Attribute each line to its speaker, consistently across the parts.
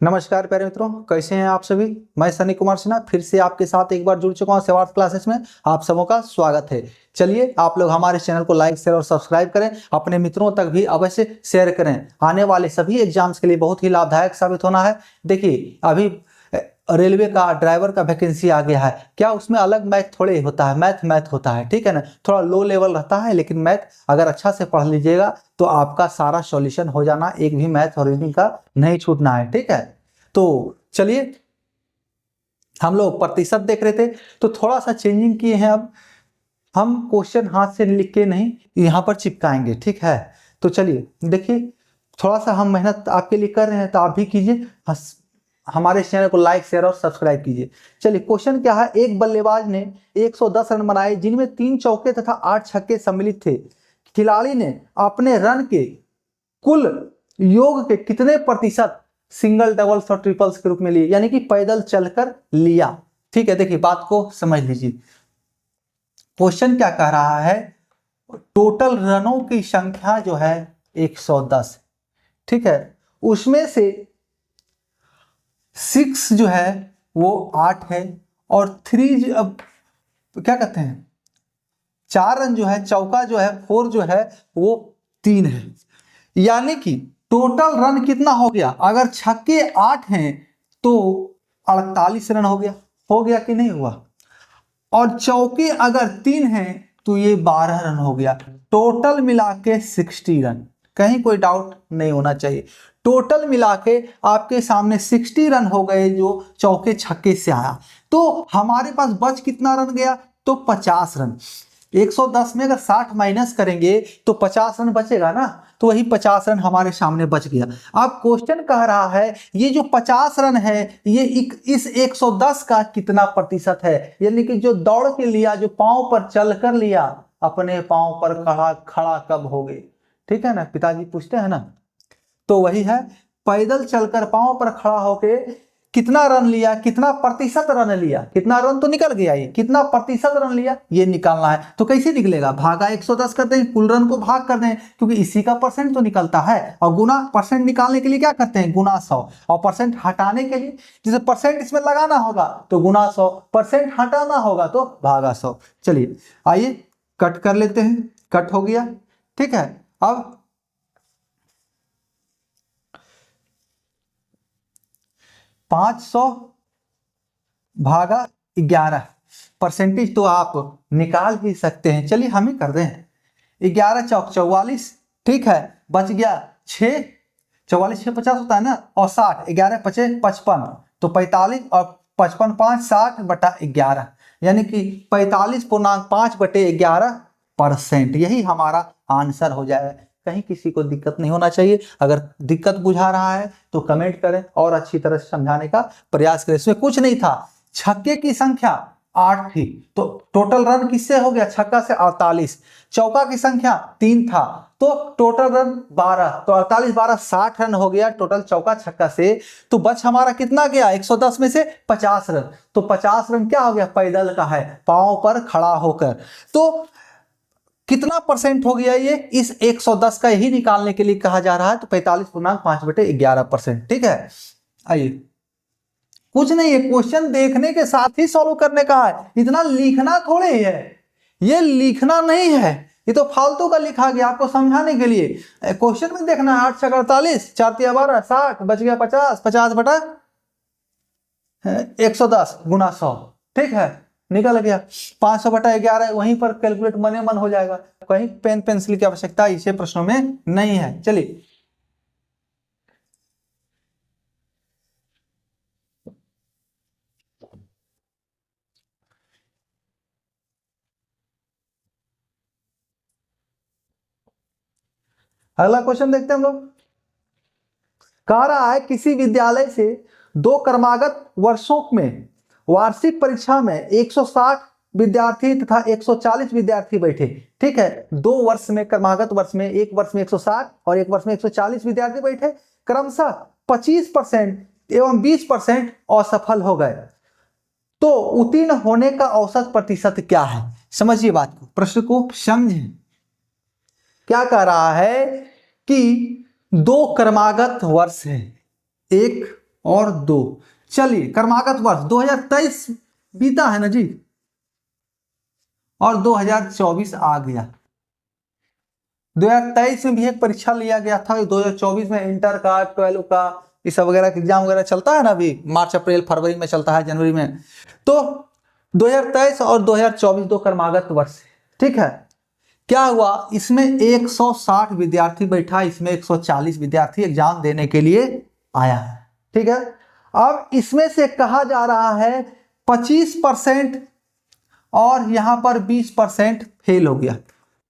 Speaker 1: नमस्कार प्यारे मित्रों, कैसे हैं आप सभी। मैं सनी कुमार सिन्हा फिर से आपके साथ एक बार जुड़ चुका हूं सेवार्थ क्लासेस में। आप सबों का स्वागत है। चलिए आप लोग हमारे चैनल को लाइक शेयर और सब्सक्राइब करें, अपने मित्रों तक भी अवश्य शेयर करें। आने वाले सभी एग्जाम्स के लिए बहुत ही लाभदायक साबित होना है। देखिए अभी रेलवे का ड्राइवर का वैकेंसी आ गया है। क्या उसमें अलग मैथ थोड़े होता है, मैथ होता है, ठीक है ना। थोड़ा लो लेवल रहता है, लेकिन मैथ अगर अच्छा से पढ़ लीजिएगा तो आपका सारा सॉल्यूशन हो जाना, एक भी मैथ और रीजनिंग का नहीं छूटना है, ठीक है। तो चलिए हम लोग प्रतिशत देख रहे थे, तो थोड़ा सा चेंजिंग किए हैं। अब हम क्वेश्चन हाथ से लिख के नहीं यहाँ पर चिपकाएंगे, ठीक है। तो चलिए देखिए, थोड़ा सा हम मेहनत आपके लिए कर रहे हैं तो आप भी कीजिए। हमारे चैनल को लाइक शेयर और सब्सक्राइब कीजिए। चलिए क्वेश्चन क्या है। एक बल्लेबाज ने 110 रन बनाए जिनमें 3 चौके तथा 8 छक्के सम्मिलित थे। खिलाड़ी ने अपने रन के कुल योग के कितने प्रतिशत सिंगल डबल्स और ट्रिपल्स के रूप में लिए, यानी कि पैदल चलकर लिया। ठीक है, देखिए बात को समझ लीजिए। क्वेश्चन क्या कह रहा है, टोटल रनों की संख्या जो है 110, ठीक है। उसमें से 6 जो है वो 8 है और 3 अब क्या कहते हैं 4 रन जो है, चौका जो है 4 जो है वो 3 है। यानी कि टोटल रन कितना हो गया, अगर छक्के 8 हैं तो 48 रन हो गया कि नहीं हुआ। और चौके अगर 3 हैं तो ये 12 रन हो गया। टोटल मिला के 60 रन, कहीं कोई डाउट नहीं होना चाहिए। टोटल मिला के आपके सामने 60 रन हो गए जो चौके छक्के से आया। तो हमारे पास बच कितना रन गया, तो 50 रन। 110 में अगर 60 माइनस करेंगे तो 50 रन बचेगा ना, तो वही 50 रन हमारे सामने बच गया। अब क्वेश्चन कह रहा है ये जो 50 रन है ये इस 110 का कितना प्रतिशत है, यानी कि जो दौड़ के लिया, जो पांव पर चल कर लिया, अपने पांव पर खड़ा कब होगे, ठीक है ना, पिताजी पूछते हैं ना। तो वही है, पैदल चलकर पांव पर खड़ा होके कितना रन लिया, कितना प्रतिशत रन लिया। कितना रन तो निकल गया, ये कितना प्रतिशत रन लिया ये निकालना है। तो कैसे निकलेगा, भागा 110 कर दें, कुल रन को भाग कर दें, क्योंकि इसी का परसेंट तो निकलता है। और गुना परसेंट निकालने के लिए क्या करते हैं, गुना 100। और परसेंट हटाने के लिए जैसे परसेंट इसमें लगाना होगा तो गुना 100, परसेंट हटाना होगा तो भागा 100। चलिए आइए कट कर लेते हैं, कट हो गया, ठीक है। अब 500 भागा 11, परसेंटेज तो आप निकाल ही सकते हैं। चलिए हम ही कर दें, 11 चौक 44, ठीक है। बच गया 6, 44 6 50 होता है ना, और 60, 11 5 55, तो 45 और 55 5 60/11, यानी कि 45.5/11%। यही हमारा आंसर हो जाए। कहीं किसी को दिक्कत नहीं होना चाहिए। अगर दिक्कत बुझा रहा है तो कमेंट करें और अच्छी तरह से समझाने का प्रयास करें। इसमें कुछ नहीं था, छक्के की संख्या 8 थी तो टोटल रन किससे हो गया, छक्का से 48। चौका की संख्या 3 था तो टोटल रन 12, तो 48 12 60 रन हो गया टोटल चौका छक्का से। तो बच हमारा कितना गया, 110 में से 50 रन। तो 50 रन क्या हो गया, पैदल का है, पांव पर खड़ा होकर। तो कितना परसेंट हो गया ये, इस 110 का यही निकालने के लिए कहा जा रहा है। तो 45.5/11%, ठीक है। आइए, कुछ नहीं है, क्वेश्चन देखने के साथ ही सॉल्व करने का है, इतना लिखना थोड़े ही है। ये लिखना नहीं है, ये तो फालतू का लिखा गया आपको समझाने के लिए। क्वेश्चन में देखना है, 8 छक 48, 4 तिया 12 60, बच गया 50, 50/110 गुना 100, ठीक है, निकल गया। 500/11 वहीं पर कैलकुलेट मने मन हो जाएगा। कहीं पेन पेंसिल की आवश्यकता इसे प्रश्नों में नहीं है। चलिए अगला क्वेश्चन देखते हैं हम लोग। कह रहा है किसी विद्यालय से 2 क्रमागत वर्षों में वार्षिक परीक्षा में 160 विद्यार्थी तथा 140 विद्यार्थी बैठे, ठीक है। 2 वर्ष में, क्रमागत वर्ष में, एक वर्ष में 160 और एक वर्ष में 140 विद्यार्थी बैठे। क्रमशः 25% एवं 20% असफल हो गए, तो उत्तीर्ण होने का औसत प्रतिशत क्या है। समझिए बात को, प्रश्न को समझें। क्या कह रहा है कि 2 क्रमागत वर्ष है, एक और 2। चलिए क्रमागत वर्ष 2023 बीता है ना जी, और 2024 आ गया। 2023 में भी एक परीक्षा लिया गया था, 2024 में इंटर का 12 का ये सब वगैरह एग्जाम वगैरह चलता है ना, अभी मार्च अप्रैल फरवरी में चलता है, जनवरी में। तो 2023 और 2024 दो क्रमागत वर्ष, ठीक है। क्या हुआ, इसमें 160 विद्यार्थी बैठा, इसमें 140 विद्यार्थी एग्जाम देने के लिए आया है, ठीक है। अब इसमें से कहा जा रहा है 25% और यहां पर 20% फेल हो गया,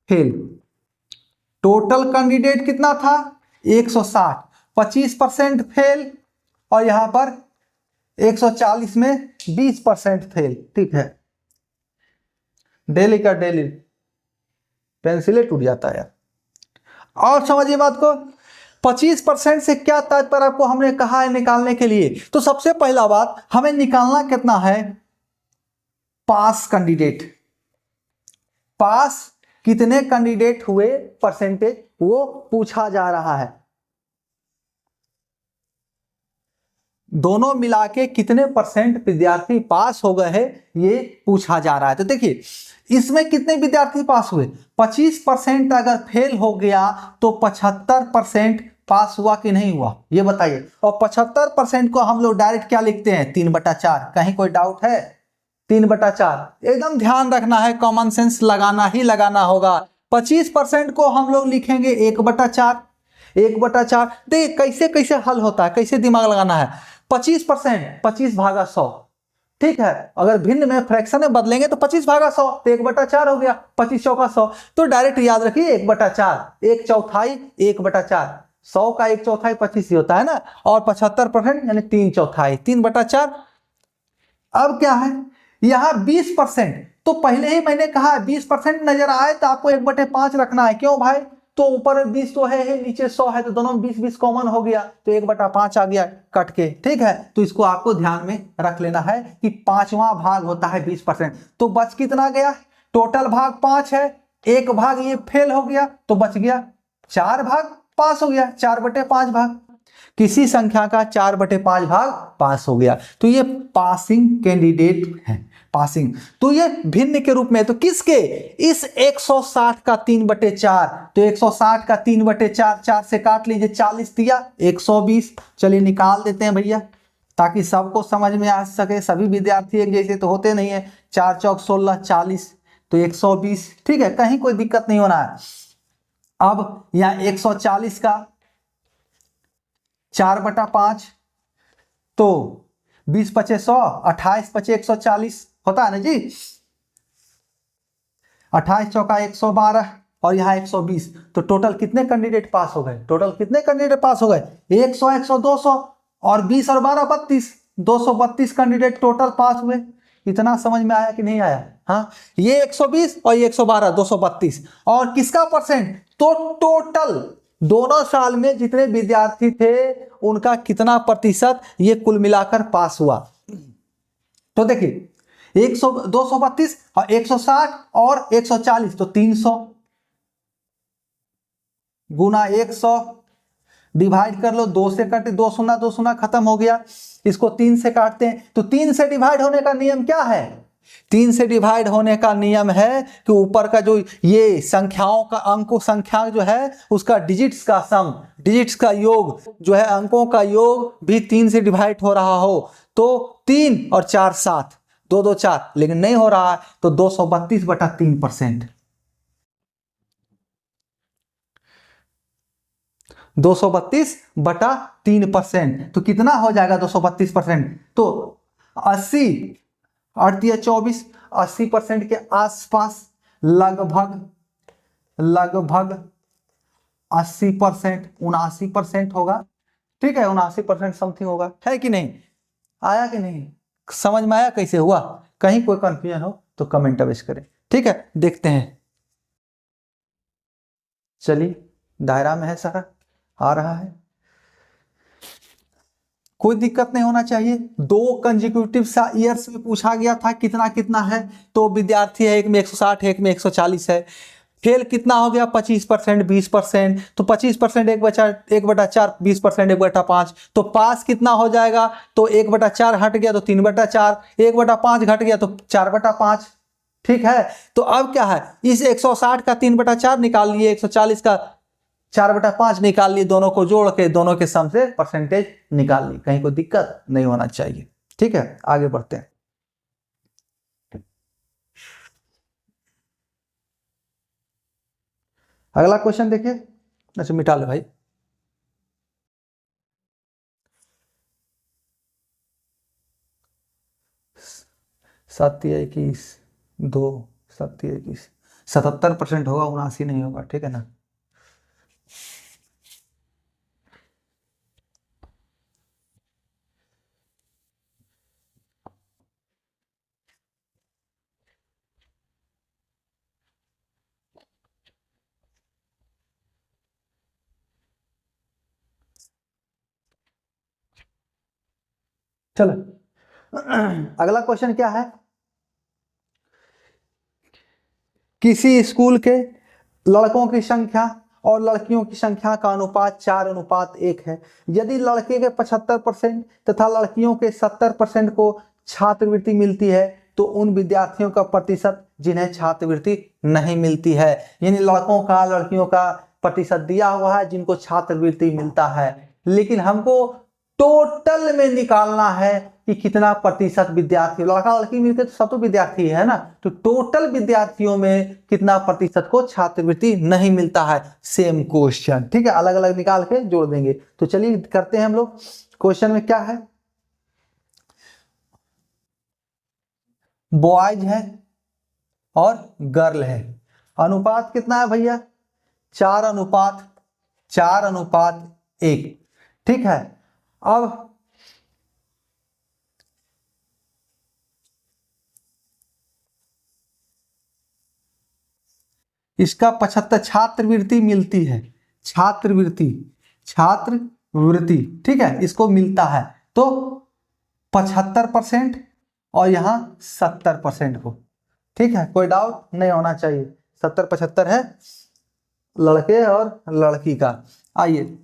Speaker 1: फेल। टोटल कैंडिडेट कितना था 160, 25% फेल और यहां पर 140 में 20% फेल, ठीक है। डेली का डेली पेंसिले टूट जाता है यार। और समझिए बात को, 25% से क्या तात्पर्य आपको हमने कहा है निकालने के लिए। तो सबसे पहला बात हमें निकालना कितना है, पास कैंडिडेट, पास कितने कैंडिडेट हुए परसेंटेज वो पूछा जा रहा है। दोनों मिला के कितने परसेंट विद्यार्थी पास हो गए हैं ये पूछा जा रहा है। तो देखिए इसमें कितने विद्यार्थी पास हुए, 25% अगर फेल हो गया तो 75% पास हुआ कि नहीं हुआ ये बताइए। और 75% को हम लोग डायरेक्ट क्या लिखते हैं 3/4, कहीं कोई डाउट है, 3/4 एकदम ध्यान रखना है, कॉमन सेंस लगाना ही लगाना होगा। 25% को हम लोग लिखेंगे 1/4, 1/4। देखिए कैसे कैसे हल होता है, कैसे दिमाग लगाना है। 25%, 25/100, ठीक है। अगर भिन्न में फ्रैक्शन में बदलेंगे तो 25/100 तो 1/4 हो गया, 25 चौका 100। तो डायरेक्ट याद रखिए 1/4, 1/4 1/4, 100 का 1/4 25 ही होता है ना, और 75% यानी 3/4, 3/4। अब क्या है यहां 20%, तो पहले ही मैंने कहा 20% नजर आए तो आपको 1/5 रखना है। क्यों भाई, तो ऊपर 20 तो है नीचे 100 है, तो दोनों 20-20 कॉमन हो गया तो 1/5 आ गया कट के, ठीक है। तो इसको आपको ध्यान में रख लेना है कि 5वां भाग होता है 20%। तो बच कितना गया, टोटल भाग 5 है, एक भाग ये फेल हो गया तो बच गया 4 भाग पास हो गया, 4/5 भाग। किसी संख्या का 4/5 भाग पास हो गया तो ये पासिंग कैंडिडेट है, पासिंग। तो ये भिन्न के रूप में, तो किसके, इस 160 का 3/4, तो 160 का 3/4, 4 से काट लीजिए 40 दिया 120। चलिए निकाल देते हैं भैया ताकि सबको समझ में आ सके, सभी विद्यार्थी एक जैसे तो होते नहीं है। 4 चौक 16, 40 तो 120, ठीक है, कहीं कोई दिक्कत नहीं होना है। अब यहां 140 का 4/5 तो 20×5 100, 28×5 140 होता है ना जी, 28 चौका 112 और यहाँ 120। तो टोटल कितने कैंडिडेट पास हो गए, टोटल कितने कैंडिडेट पास हो गए 100, 100, 200 और 20 और 12 32, 232 कैंडिडेट टोटल पास हुए। इतना समझ में आया कि नहीं आया। हाँ, ये 120 और ये 112, 232। और किसका परसेंट, तो टोटल दोनों साल में जितने विद्यार्थी थे उनका कितना प्रतिशत ये कुल मिलाकर पास हुआ। तो देखिए 100, 232 और 160 और 140 तो 300 गुना 100 डिवाइड कर लो, 2 से कटे, 2 शून्य 2 शून्य खत्म हो गया। इसको 3 से काटते हैं तो 3 से डिवाइड होने का नियम क्या है, 3 से डिवाइड होने का नियम है कि ऊपर का जो ये संख्याओं का अंकों संख्या जो है उसका डिजिट्स का सम, डिजिट्स का योग जो है, अंकों का योग भी 3 से डिवाइड हो रहा हो। तो 3 और 4 7, 2 2 4, लेकिन नहीं हो रहा है तो 232/3%, 232/3%। तो कितना हो जाएगा 232%, तो 80 8 24, 80% के आसपास, लगभग 80%, 79% होगा, ठीक है, 79% समथिंग होगा, है कि नहीं, आया कि नहीं, समझ में आया कैसे हुआ। कहीं कोई कंफ्यूजन हो तो कमेंट अवश्य करें, ठीक है। देखते हैं, चलिए दायरा में है सारा, आ रहा है, कोई दिक्कत नहीं होना चाहिए। 2 कंसेक्यूटिव ईयर्स में पूछा गया था कितना कितना है, तो विद्यार्थी है एक में 160 है, एक में 140 है। फेल कितना हो गया 25%, 20%, तो 25% 1/4, 20% 1/5, तो पास कितना हो जाएगा, तो 1/4 हट गया तो 3/4, 1/5 घट गया तो 4/5। ठीक है, तो अब क्या है, इस 160 का 3/4 निकाल लिए, 140 का 4/5 निकाल लिए, दोनों को जोड़ के दोनों के सम से परसेंटेज निकाल ली, कहीं कोई दिक्कत नहीं होना चाहिए। ठीक है, आगे बढ़ते हैं। अगला क्वेश्चन देखिए। अच्छा मिटा ले भाई। 7×21 2, 7×21 77% होगा, 79 नहीं होगा। ठीक है ना। चलो अगला क्वेश्चन क्या है, किसी स्कूल के लड़कों की संख्या और लड़कियों की संख्या का अनुपात 4:1 है। यदि लड़के के 75% तथा लड़कियों के 70% को छात्रवृत्ति मिलती है तो उन विद्यार्थियों का प्रतिशत जिन्हें छात्रवृत्ति नहीं मिलती है। यानी लड़कों का लड़कियों का प्रतिशत दिया हुआ है जिनको छात्रवृत्ति मिलता है, लेकिन हमको टोटल में निकालना है कि कितना प्रतिशत विद्यार्थी, लड़का लड़की मिलकर तो सब तो विद्यार्थी है ना, तो टोटल विद्यार्थियों में कितना प्रतिशत को छात्रवृत्ति नहीं मिलता है। सेम क्वेश्चन, ठीक है, अलग अलग निकाल के जोड़ देंगे। तो चलिए करते हैं हम लोग। क्वेश्चन में क्या है, बॉयज है और गर्ल है, अनुपात कितना है भैया, 4:1। ठीक है, अब इसका 75 छात्रवृत्ति मिलती है, छात्रवृत्ति ठीक है, इसको मिलता है तो 75% और यहां 70% को। ठीक है, कोई डाउट नहीं होना चाहिए, 70-75 है लड़के और लड़की का। आइए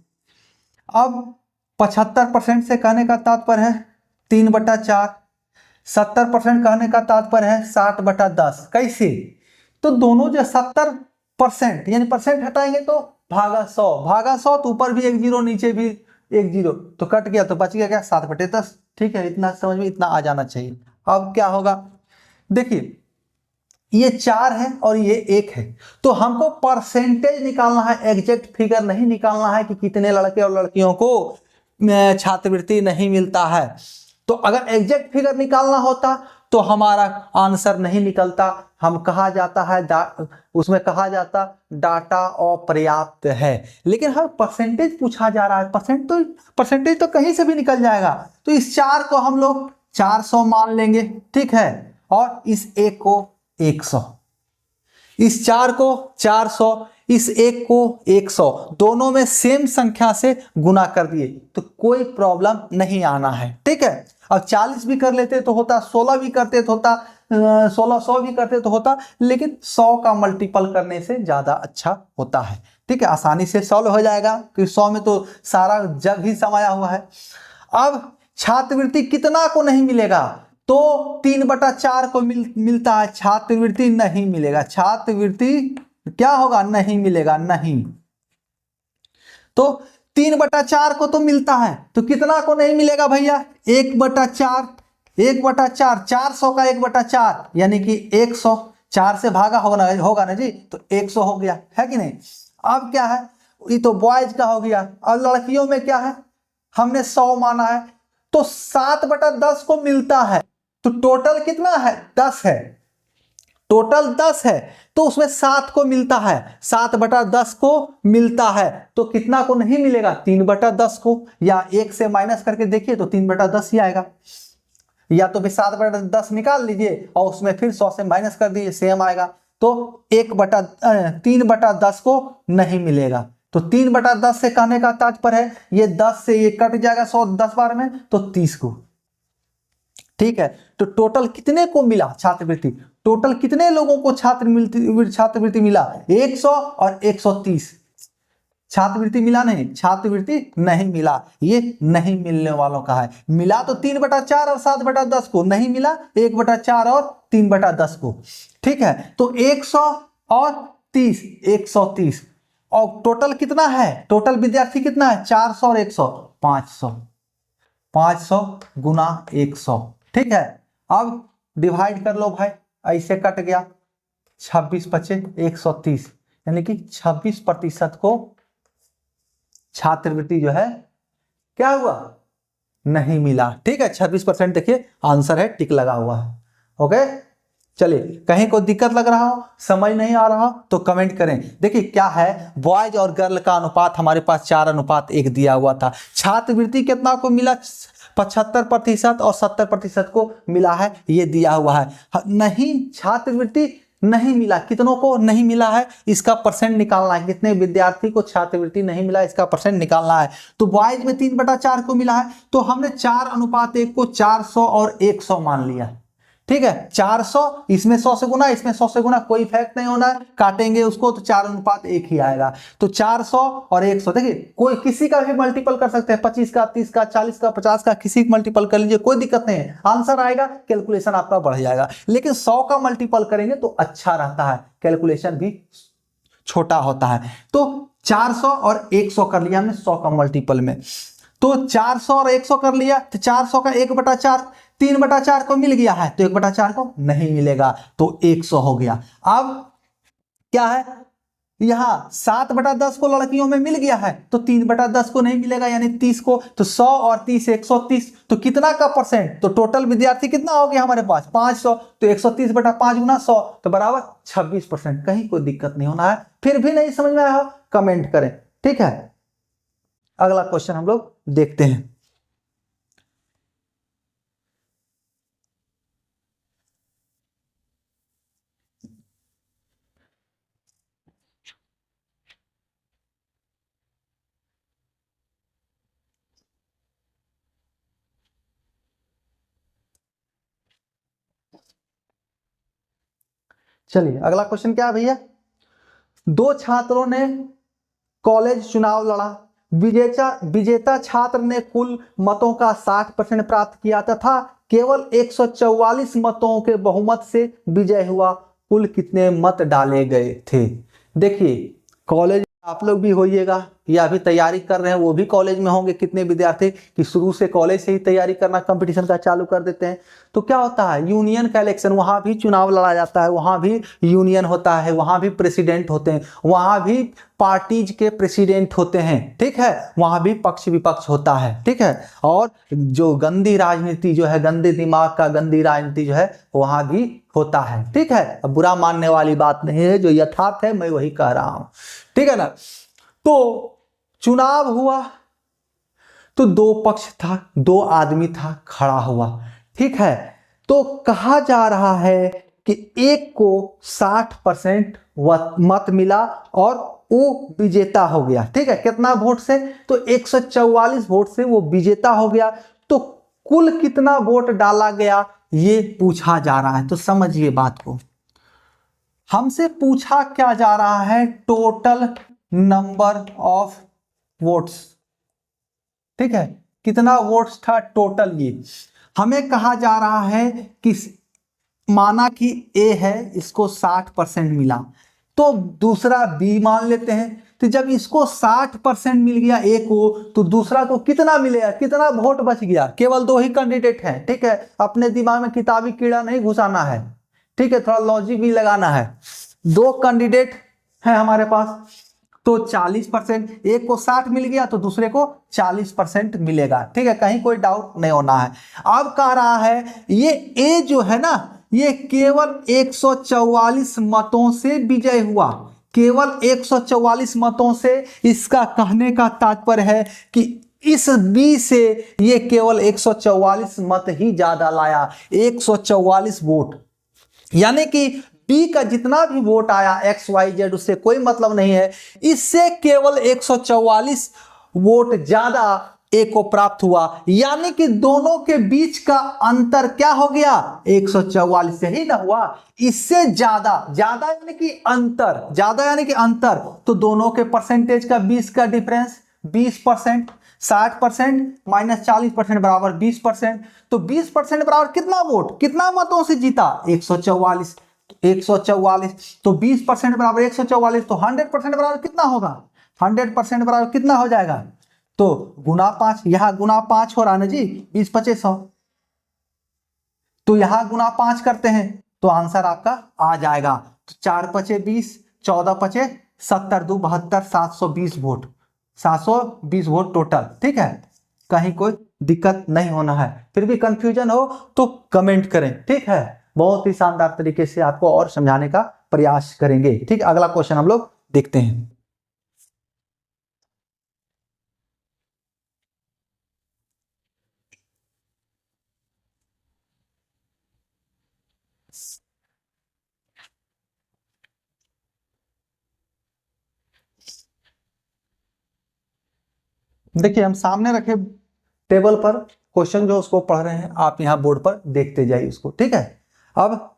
Speaker 1: अब 75% से कहने का तात्पर्य है 3/4, 70% कहने का तात्पर्य है 60/10। कैसे, तो दोनों जो 70% यानी परसेंट हटाएंगे तो भागा 100 तो ऊपर भी 1 0 नीचे भी 1 0 तो कट गया, तो बच गया क्या 7/10। ठीक है, इतना समझ में इतना आ जाना चाहिए। अब क्या होगा, देखिए ये 4 है और ये 1 है, तो हमको परसेंटेज निकालना है, एग्जैक्ट फिगर नहीं निकालना है कि कितने लड़के और लड़कियों को छात्रवृत्ति नहीं मिलता है। तो अगर एग्जैक्ट फिगर निकालना होता तो हमारा आंसर नहीं निकलता, हम कहा जाता है उसमें कहा जाता डाटा अपर्याप्त है। लेकिन हर परसेंटेज पूछा जा रहा है, परसेंटेज तो कहीं से भी निकल जाएगा। तो इस 4 को हम लोग 400 मान लेंगे, ठीक है, और इस 1 को 100, इस 4 को 400, इस 1 को 100, दोनों में सेम संख्या से गुना कर दिए तो कोई प्रॉब्लम नहीं आना है। ठीक है, अब 40 भी कर लेते तो होता, 16 भी करते तो होता, 1600 भी करते तो होता, लेकिन 100 का मल्टीपल करने से ज्यादा अच्छा होता है। ठीक है, आसानी से सॉल्व हो जाएगा क्योंकि 100 में तो सारा जग ही समाया हुआ है। अब छात्रवृत्ति कितना को नहीं मिलेगा, तो 3/4 को मिलता है, छात्रवृत्ति नहीं मिलेगा, छात्रवृत्ति क्या होगा, नहीं मिलेगा, नहीं। तो 3/4 को तो मिलता है, तो कितना को नहीं मिलेगा भैया, 1/4, 400 का 1/4 यानी कि 100, 4 से भागा होगा ना जी, तो 100 हो गया, है कि नहीं। अब क्या है, ये तो बॉयज का हो गया, और लड़कियों में क्या है, हमने 100 माना है, तो 7/10 को मिलता है, तो टोटल कितना है, 10 है, टोटल 10 है, तो उसमें 7 को मिलता है, 7/10 को मिलता है, तो कितना को नहीं मिलेगा, 3/10 को, या 1 से माइनस करके देखिए तो 3/10 ही आएगा, या तो फिर 7/10 निकाल लीजिए और उसमें फिर 100 से माइनस कर दीजिए, सेम आएगा। तो 3/10 को नहीं मिलेगा, तो 3/10 से कहने का तात्पर्य है ये 10 से ये कट जाएगा, 100 10 बार में, तो 30 को, ठीक है, तो टोटल कितने को मिला छात्रवृत्ति, टोटल कितने लोगों को छात्रवृत्ति मिला, 100 और 130। छात्रवृत्ति मिला नहीं, छात्रवृत्ति नहीं मिला, ये नहीं मिलने वालों का है। मिला तो 3/4 और 7/10 को, नहीं मिला 1/4 और 3/10 को। ठीक है, तो 100 और 30, 130, और टोटल कितना है, टोटल विद्यार्थी कितना है, 400 और 100, 500, 500 गुना 100। ठीक है, अब डिवाइड कर लो भाई, ऐसे कट गया, 26 बचे 130, यानी कि 26% को छात्रवृत्ति जो है क्या हुआ, नहीं मिला। ठीक है, 26% देखिए आंसर है, टिक लगा हुआ है। ओके, चलिए, कहीं को दिक्कत लग रहा हो, समझ नहीं आ रहा हो तो कमेंट करें। देखिए क्या है, बॉयज और गर्ल का अनुपात हमारे पास 4:1 दिया हुआ था। छात्रवृत्ति कितना को मिला, 75% और 70% को मिला है, ये दिया हुआ है। नहीं, छात्रवृत्ति नहीं मिला, कितनों को नहीं मिला है, इसका परसेंट निकालना है, कितने विद्यार्थी को छात्रवृत्ति नहीं मिला, इसका परसेंट निकालना है। तो बॉयज में 3/4 को मिला है, तो हमने 4:1 को 400 और 100 मान लिया। ठीक है, 400, इसमें 100 से गुना, इसमें 100 से गुना, कोई इफेक्ट नहीं होना है, काटेंगे उसको तो 4:1 ही आएगा। तो 400 और 100, देखिए कोई किसी का भी मल्टीपल कर सकते हैं, 25 का, 30 का, 40 का, 50 का, किसी का मल्टीपल कर लीजिए, कोई दिक्कत नहीं है, आंसर आएगा, कैलकुलेशन आपका बढ़ जाएगा। लेकिन 100 का मल्टीपल करेंगे तो अच्छा रहता है, कैलकुलेशन भी छोटा होता है। तो 400 और 100 कर लिया हमने 100 का मल्टीपल में, तो 400 और 100 कर लिया, तो 400 का 1/4, 3/4 को मिल गया है, तो 1/4 को नहीं मिलेगा, तो 100 हो गया। अब क्या है, यहां 7/10 को लड़कियों में मिल गया है, तो 3/10 को नहीं मिलेगा, यानी 30 को, तो 100 और 30, 130, तो कितना का परसेंट, तो टोटल विद्यार्थी कितना हो गया हमारे पास 500, तो 130/5 गुना 100, तो बराबर 26%। कहीं कोई दिक्कत नहीं होना है, फिर भी नहीं समझ में आया हो कमेंट करें। ठीक है, अगला क्वेश्चन हम लोग देखते हैं। चलिए, अगला क्वेश्चन क्या है भैया, 2 छात्रों ने कॉलेज चुनाव लड़ा, विजेता छात्र ने कुल मतों का 60% प्राप्त किया तथा केवल 144 मतों के बहुमत से विजय हुआ। कुल कितने मत डाले गए थे। देखिए, कॉलेज आप लोग भी होइएगा या अभी तैयारी कर रहे हैं, वो भी कॉलेज में होंगे। कितने विद्यार्थी कि शुरू से कॉलेज से ही तैयारी करना, कंपटीशन का चालू कर देते हैं। तो क्या होता है, यूनियन का इलेक्शन, वहां भी चुनाव लड़ा जाता है, वहां भी यूनियन होता है, वहां भी प्रेसिडेंट होते हैं, वहां भी पार्टीज के प्रेसिडेंट होते हैं। ठीक है, वहां भी पक्ष विपक्ष होता है। ठीक है, और जो गंदी राजनीति जो है, गंदे दिमाग का गंदी राजनीति जो है, वहां भी होता है। ठीक है, अब बुरा मानने वाली बात नहीं है, जो यथार्थ है मैं वही कह रहा हूं। ठीक है ना, तो चुनाव हुआ तो 2 पक्ष था, 2 आदमी था, खड़ा हुआ। ठीक है, तो कहा जा रहा है कि एक को 60% मत मिला और वो विजेता हो गया। ठीक है, कितना वोट से, तो 144 वोट से वो विजेता हो गया। तो कुल कितना वोट डाला गया ये पूछा जा रहा है। तो समझिए बात को, हमसे पूछा क्या जा रहा है, टोटल नंबर ऑफ वोट्स। ठीक है, कितना वोट्स था टोटल, ये हमें कहा जा रहा है कि माना कि ए है, इसको 60% मिला, तो दूसरा बी मान लेते हैं। तो जब इसको 60% मिल गया ए को, तो दूसरा को कितना मिलेगा, कितना वोट बच गया, केवल 2 ही कैंडिडेट हैं। ठीक है, अपने दिमाग में किताबी कीड़ा नहीं घुसाना है। ठीक है, थोड़ा लॉजिक भी लगाना है। 2 कैंडिडेट हैं हमारे पास, तो 40%, एक को 60 मिल गया तो दूसरे को 40% मिलेगा। ठीक है, कहीं कोई डाउट नहीं होना है। अब कह रहा है ये ए जो है ना, ये केवल 144 मतों से विजय हुआ, केवल 144 मतों से। इसका कहने का तात्पर्य है कि इस बी से ये केवल 144 मत ही ज्यादा लाया, 144 वोट, यानी कि बी का जितना भी वोट आया एक्स वाई जेड, उससे कोई मतलब नहीं है, इससे केवल 144 वोट ज्यादा ए को प्राप्त हुआ, यानी कि दोनों के बीच का अंतर क्या हो गया, 144 से ही ना हुआ। इससे ज्यादा, ज्यादा यानी कि अंतर, ज्यादा यानी कि अंतर, तो दोनों के परसेंटेज का 20 का डिफरेंस 20%, 60% माइनस 40% बराबर 20%, तो 20% बराबर कितना वोट, कितना मतों से जीता, 144, 144, तो 20% बराबर 144, तो 100% बराबर कितना होगा, 100% बराबर कितना हो जाएगा, तो गुना 5, यहां गुना 5 हो रहा है ना जी, 20 25 100, तो यहां गुना 5 करते हैं तो आंसर आपका आ जाएगा, तो 4 पचे 20, 14 पचे 70, 2 72, 720 वोट, 720 वोट टोटल। ठीक है, कहीं कोई दिक्कत नहीं होना है, फिर भी कंफ्यूजन हो तो कमेंट करें। ठीक है, बहुत ही शानदार तरीके से आपको और समझाने का प्रयास करेंगे। ठीक, अगला क्वेश्चन हम लोग देखते हैं। देखिए हम सामने रखे टेबल पर क्वेश्चन जो उसको पढ़ रहे हैं, आप यहाँ बोर्ड पर देखते जाइए उसको। ठीक है, अब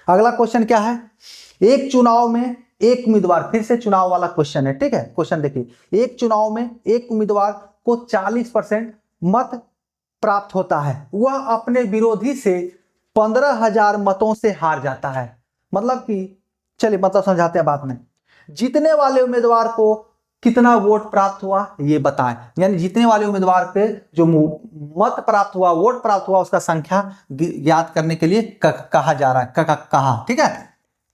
Speaker 1: अगला क्वेश्चन क्या है, एक चुनाव में एक उम्मीदवार, फिर से चुनाव वाला क्वेश्चन है। ठीक है, क्वेश्चन देखिए, एक चुनाव में एक उम्मीदवार को 40% मत प्राप्त होता है, वह अपने विरोधी से 15,000 मतों से हार जाता है। मतलब कि, चलिए मतलब समझाते हैं बात में, जीतने वाले उम्मीदवार को कितना वोट प्राप्त हुआ ये बताएं, यानी जीतने वाले उम्मीदवार पे जो मत प्राप्त हुआ, वोट प्राप्त हुआ, उसका संख्या याद करने के लिए कहा जा रहा है, कहा। ठीक है,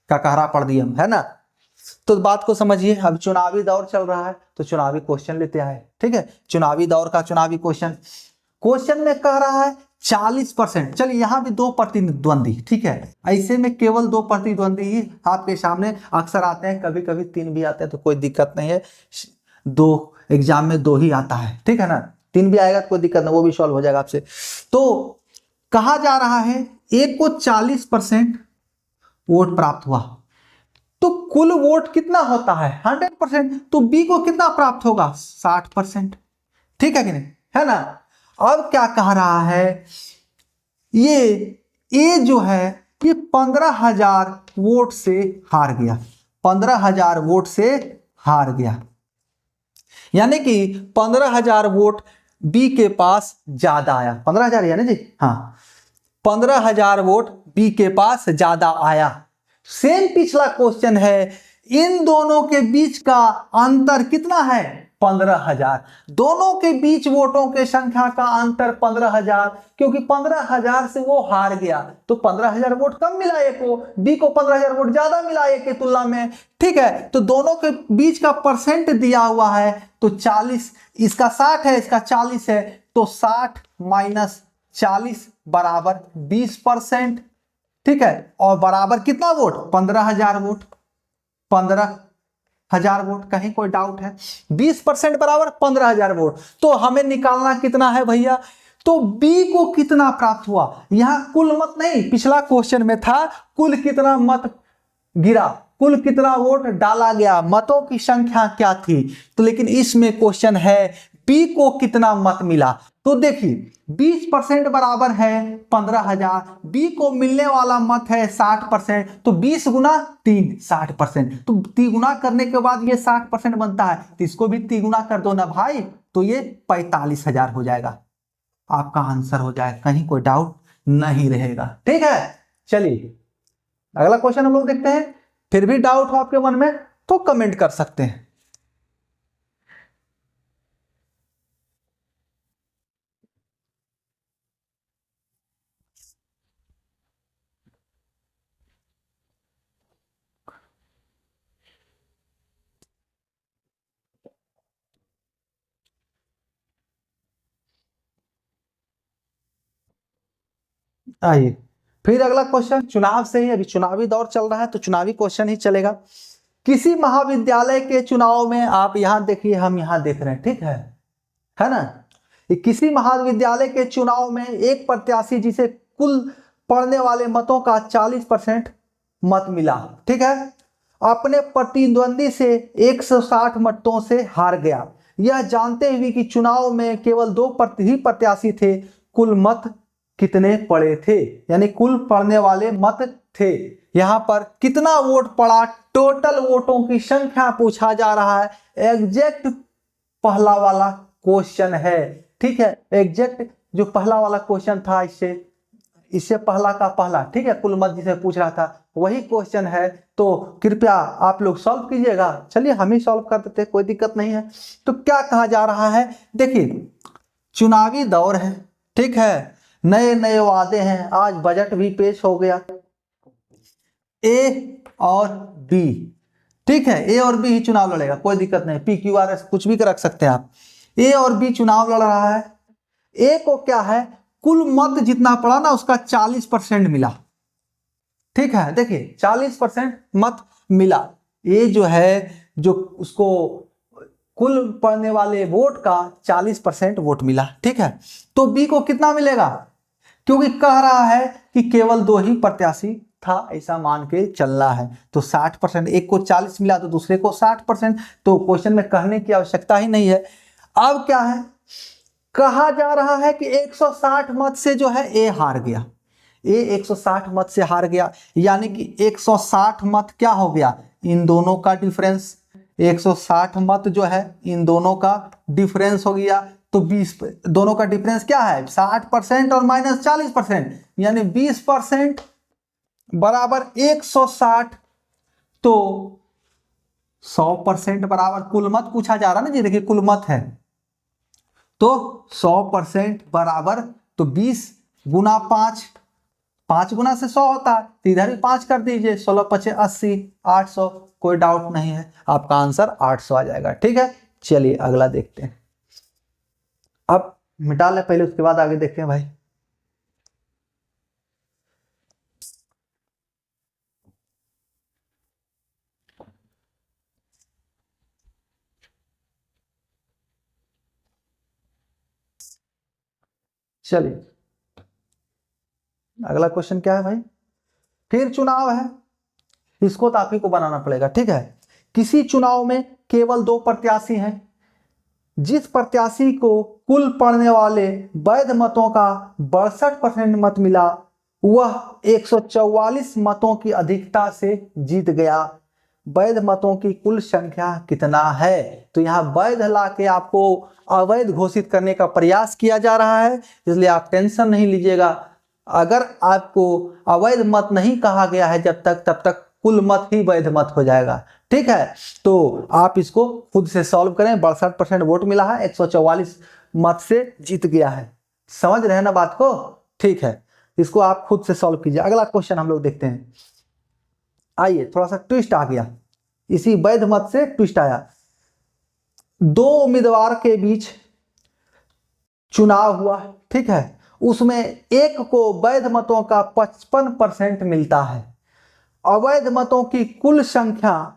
Speaker 1: ककहरा पढ़ दिया है ना। तो बात को समझिए, अब चुनावी दौर चल रहा है तो चुनावी क्वेश्चन लेते आए। ठीक है, चुनावी दौर का चुनावी क्वेश्चन, क्वेश्चन में कह रहा है 40%, चलिए यहां भी दो प्रतिद्वंदी। ठीक है, ऐसे में केवल दो प्रतिद्वंदी ही आपके सामने अक्सर आते हैं, कभी कभी 3 भी आते हैं तो कोई दिक्कत नहीं है, 2 एग्जाम में 2 ही आता है। ठीक है ना, 3 भी आएगा तो कोई दिक्कत नहीं, वो भी सॉल्व हो जाएगा आपसे। तो कहा जा रहा है ए को 40% वोट प्राप्त हुआ, तो कुल वोट कितना होता है 100%, तो बी को कितना प्राप्त होगा 60%। ठीक है कि नहीं, है ना। अब क्या कह रहा है, ये ए जो है ये 15,000 वोट से हार गया, 15,000 वोट से हार गया, यानी कि 15,000 वोट बी के पास ज्यादा आया, 15,000 है ना जी, हाँ 15,000 वोट बी के पास ज्यादा आया। सेम पिछला क्वेश्चन है, इन दोनों के बीच का अंतर कितना है 15,000, दोनों के बीच वोटों के संख्या का अंतर 15,000, क्योंकि 15,000 से वो हार गया तो 15,000 वोट कम मिला ए को, बी को 15,000 वोट ज्यादा मिला ए की तुलना में। ठीक है, तो दोनों के बीच का परसेंट दिया हुआ है, तो 40, इसका 60 है, इसका 40 है, तो 60 माइनस 40 बराबर 20%। ठीक है, और बराबर कितना वोट 15,000 वोट, 15,000 वोट, कहीं कोई डाउट है, 20% बराबर 15,000 वोट, तो हमें निकालना कितना है भैया, तो बी को कितना प्राप्त हुआ, यहां कुल मत नहीं, पिछला क्वेश्चन में था कुल कितना मत गिरा, कुल कितना वोट डाला गया, मतों की संख्या क्या थी, तो लेकिन इसमें क्वेश्चन है बी को कितना मत मिला। तो देखिए 20% बराबर है 15,000, बी को मिलने वाला मत है 60%, तो 20 गुना 3 60%, तो 3 गुना करने के बाद ये 60% बनता है, तो इसको भी 3 गुना कर दो ना भाई, तो ये 45,000 हो जाएगा, आपका आंसर हो जाएगा, कहीं कोई डाउट नहीं रहेगा। ठीक है, चलिए अगला क्वेश्चन हम लोग देखते हैं, फिर भी डाउट हो आपके मन में तो कमेंट कर सकते हैं। आइए फिर अगला क्वेश्चन, चुनाव से ही, अभी चुनावी दौर चल रहा है तो चुनावी क्वेश्चन ही चलेगा। किसी महाविद्यालय के चुनाव में, आप यहां देखिए हम यहां देख रहे हैं, ठीक है ना, किसी महाविद्यालय के चुनाव में एक प्रत्याशी जिसे कुल पड़ने वाले मतों का 40% मत मिला, ठीक है, अपने प्रतिद्वंदी से 160 मतों से हार गया, यह जानते हुए कि चुनाव में केवल 2 ही प्रत्याशी थे, कुल मत कितने पड़े थे, यानी कुल पड़ने वाले मत थे। यहाँ पर कितना वोट पड़ा, टोटल वोटों की संख्या पूछा जा रहा है। एग्जैक्ट पहला वाला क्वेश्चन है, ठीक है, एग्जैक्ट जो पहला वाला क्वेश्चन था, इससे पहला का पहला, ठीक है, कुल मत जिसे पूछ रहा था वही क्वेश्चन है। तो कृपया आप लोग सॉल्व कीजिएगा। चलिए हम ही सॉल्व कर देते हैं, कोई दिक्कत नहीं है। तो क्या कहा जा रहा है, देखिए चुनावी दौर है, ठीक है, नए नए वादे हैं, आज बजट भी पेश हो गया। ए और बी, ठीक है, ए और बी ही चुनाव लड़ेगा, कोई दिक्कत नहीं, पी क्यू आर एस कुछ भी रख सकते हैं आप। ए और बी चुनाव लड़ रहा है। ए को क्या है, कुल मत जितना पड़ा ना उसका 40% मिला, ठीक है, देखिए 40% मत मिला। ये जो है, जो उसको कुल पड़ने वाले वोट का 40% वोट मिला, ठीक है। तो बी को कितना मिलेगा, क्योंकि कह रहा है कि केवल 2 ही प्रत्याशी था, ऐसा मान के चलना है। तो 60%, एक को 40 मिला तो दूसरे को 60%, तो क्वेश्चन में कहने की आवश्यकता ही नहीं है। अब क्या है, कहा जा रहा है कि 160 मत से जो है ए हार गया, ए 160 मत से हार गया, यानी कि 160 मत क्या हो गया, इन दोनों का डिफरेंस, 160 मत जो है इन दोनों का डिफरेंस हो गया। तो 20 दोनों का डिफरेंस क्या है, 60% और माइनस 40%, यानी 20% बराबर 160। तो 100% बराबर कुल मत पूछा जा रहा है ना जी, देखिए कुल मत है, तो 100% बराबर, तो 20 गुना 5, 5 गुना से 100 होता है, तो इधर भी 5 कर दीजिए, 16 पचे 80, 800, कोई डाउट नहीं है, आपका आंसर 800 आ जाएगा, ठीक है। चलिए अगला देखते हैं, अब मिटा ले पहले, उसके बाद आगे देखते हैं भाई। चलिए अगला क्वेश्चन क्या है भाई, फिर चुनाव है, इसको तो आप ही को बनाना पड़ेगा, ठीक है। किसी चुनाव में केवल 2 प्रत्याशी हैं, जिस प्रत्याशी को कुल पड़ने वाले वैध मतों का 62% मत मिला, वह 144 मतों की अधिकता से जीत गया। वैध मतों की कुल संख्या कितना है, तो यहाँ वैध ला के आपको अवैध घोषित करने का प्रयास किया जा रहा है, इसलिए आप टेंशन नहीं लीजिएगा। अगर आपको अवैध मत नहीं कहा गया है जब तक, तब तक कुल मत ही वैध मत हो जाएगा, ठीक है। तो आप इसको खुद से सॉल्व करें, 62% वोट मिला है, 144 मत से जीत गया है, समझ रहे हैं ना बात को, ठीक है। इसको आप खुद से सॉल्व कीजिए। अगला क्वेश्चन हम लोग देखते हैं, आइए थोड़ा सा ट्विस्ट आ गया, इसी वैध मत से ट्विस्ट आया। 2 उम्मीदवार के बीच चुनाव हुआ, ठीक है, उसमें एक को वैध मतों का 55% मिलता है, अवैध मतों की कुल संख्या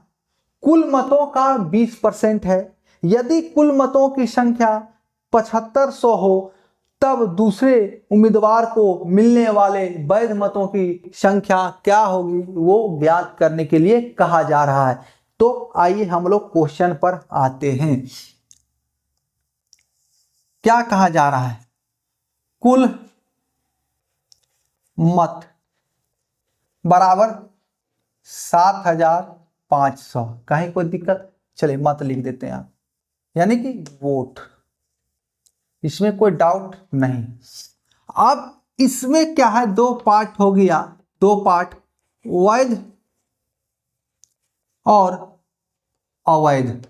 Speaker 1: कुल मतों का 20% है। यदि कुल मतों की संख्या 7500 हो, तब दूसरे उम्मीदवार को मिलने वाले वैध मतों की संख्या क्या होगी, वो ज्ञात करने के लिए कहा जा रहा है। तो आइए हम लोग क्वेश्चन पर आते हैं। क्या कहा जा रहा है, कुल मत बराबर 7500, कहीं कोई दिक्कत, चलिए मत लिख देते हैं आप, यानी कि वोट, इसमें कोई डाउट नहीं। अब इसमें क्या है, 2 पार्ट हो गया, 2 पार्ट, वैध और अवैध,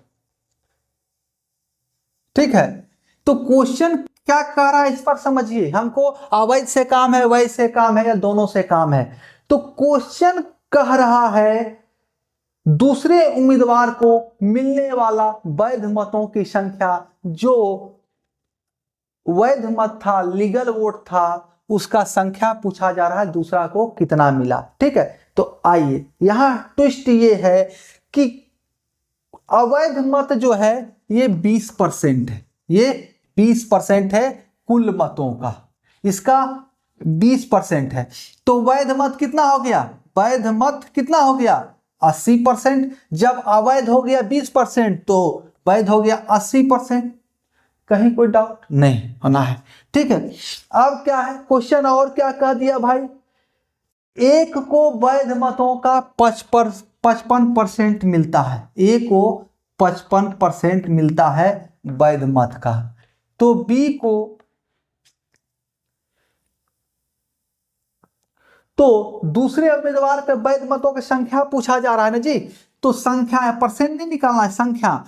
Speaker 1: ठीक है। तो क्वेश्चन क्या कह रहा है इस पर समझिए, हमको अवैध से काम है, वैध से काम है, या दोनों से काम है। तो क्वेश्चन कह रहा है दूसरे उम्मीदवार को मिलने वाला वैध मतों की संख्या, जो वैध मत था, लीगल वोट था, उसका संख्या पूछा जा रहा है, दूसरा को कितना मिला, ठीक है। तो आइए यहां ट्विस्ट ये है कि अवैध मत जो है ये 20% है, ये 20% है कुल मतों का, इसका 20% है। तो वैध मत कितना हो गया, वैध मत कितना हो गया 80%, जब अवैध हो गया 20%, तो वैध हो गया 80%। कहीं कोई डाउट नहीं होना है, ठीक है। अब क्या है क्वेश्चन, और क्या कह दिया भाई, एक को वैध मतों का 55% मिलता है, एक को 55% मिलता है वैध मत का। तो बी को, तो दूसरे उम्मीदवार पे वैध मतों की संख्या पूछा जा रहा है ना जी, तो संख्या है, परसेंट नहीं निकालना है, संख्या।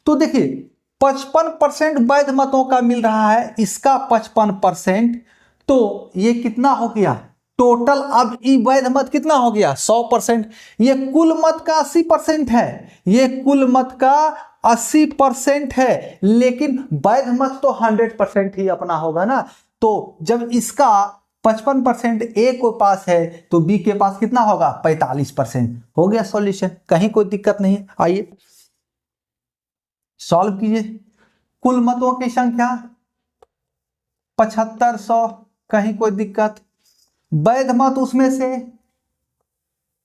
Speaker 1: तो देखिए 55% वैध मतों का मिल रहा है, इसका 55%, तो ये कितना हो गया टोटल। अब ये वैध मत कितना हो गया 100%। ये कुल मत का 80% है, ये कुल मत का 80% है, लेकिन वैध मत तो 100% ही अपना होगा ना। तो जब इसका 55% ए को पास है तो बी के पास कितना होगा 45%। हो गया सॉल्यूशन, कहीं कोई दिक्कत नहीं है। आइए सॉल्व कीजिए। कुल मतों की संख्या 7500, कहीं कोई दिक्कत। वैध मत उसमें से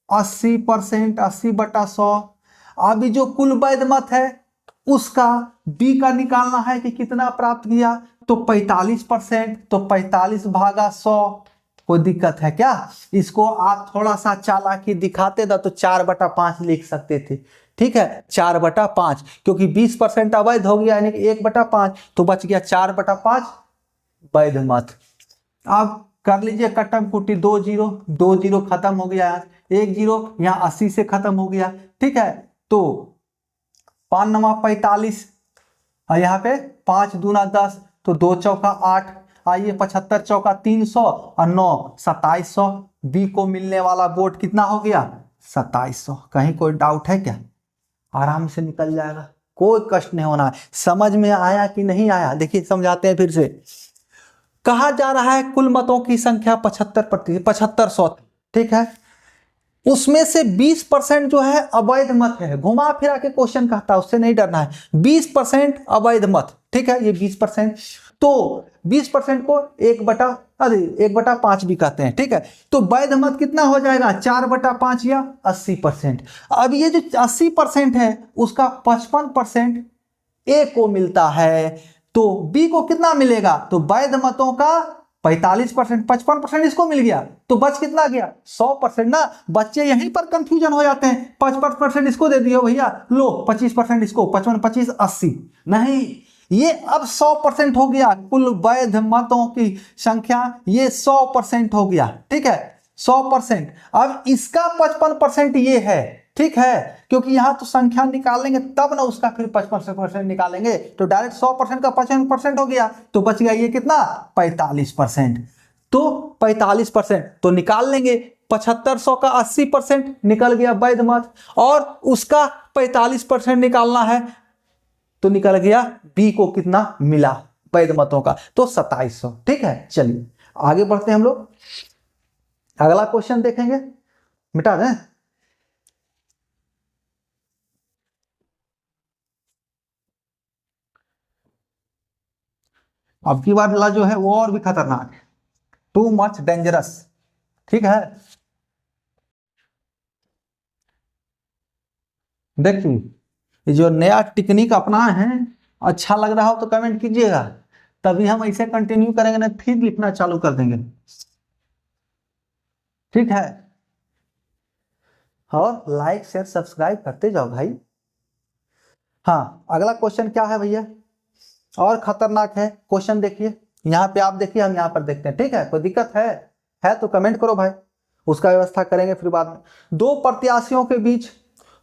Speaker 1: 80%, 80/100। अभी जो कुल वैध मत है उसका बी का निकालना है कि कितना प्राप्त किया, तो 45%, तो 45/100। कोई दिक्कत है क्या? इसको आप थोड़ा सा चालाकी दिखाते ना तो 4/5 लिख सकते थे, ठीक है 4/5, क्योंकि 20% अवैध हो गया यानी कि 1/5, तो बच गया 4/5 वैध मत। अब कर लीजिए कट्टम कुट्टी, 2 जीरो, 2 जीरो खत्म हो गया, 1 जीरो यहाँ 80 से खत्म हो गया, ठीक है। तो 5 9 45 और यहाँ पे 5 दूना 10, तो 2 चौका 8। आइए 75 चौका 300 और 9 2700। बी को मिलने वाला वोट कितना हो गया 2700। कहीं कोई डाउट है क्या? आराम से निकल जाएगा, कोई कष्ट नहीं होना है। समझ में आया कि नहीं आया? देखिए समझाते हैं फिर से। कहा जा रहा है कुल मतों की संख्या 7500, ठीक है। उसमें से 20% जो है अवैध मत है, घुमा फिरा के क्वेश्चन कहता है, उससे नहीं डरना है। 20% अवैध मत, ठीक है, ये 20%। तो 20% को 1/5 भी कहते हैं, ठीक है। तो वैध मत कितना हो जाएगा 4/5 या 80%। अब ये जो 80% है उसका 55% ए को मिलता है, तो बी को कितना मिलेगा, तो वैध मतों का 45%, 55% इसको मिल गया, तो बच कितना गया 100% ना। बच्चे यहीं पर कंफ्यूजन हो जाते हैं, 55% इसको दे दियो भैया, लो 25% इसको, 55 25 80, नहीं, ये अब 100% हो गया। कुल वैध मतों की संख्या ये 100% हो गया, ठीक है 100%। अब इसका 55% ये है, ठीक है, क्योंकि यहां तो संख्या निकालेंगे तब ना उसका फिर 55% निकालेंगे, तो डायरेक्ट 100% का 55% हो गया, तो बच गया ये कितना 45%। तो 45% तो निकाल लेंगे, 7500 का 80% निकल गया वैध मत, और उसका 45% निकालना है, तो निकल गया बी को कितना मिला वैध मतों का, तो 2700, ठीक है। चलिए आगे बढ़ते हैं हम लोग, अगला क्वेश्चन देखेंगे। मिटा दें, अब की बार ला जो है वो और भी खतरनाक है, टू मच डेंजरस, ठीक है। देखिए ये जो नया टेक्निक अपनाए हैं, अच्छा लग रहा हो तो कमेंट कीजिएगा, तभी हम ऐसे कंटिन्यू करेंगे ना फिर लिखना चालू कर देंगे, ठीक है। और लाइक शेयर सब्सक्राइब करते जाओ भाई। हाँ अगला क्वेश्चन क्या है भैया, और खतरनाक है क्वेश्चन। देखिए यहाँ पे आप देखिए, हम यहाँ पर देखते हैं, ठीक है। कोई दिक्कत है तो कमेंट करो भाई, उसका व्यवस्था करेंगे फिर बाद में। दो प्रत्याशियों के बीच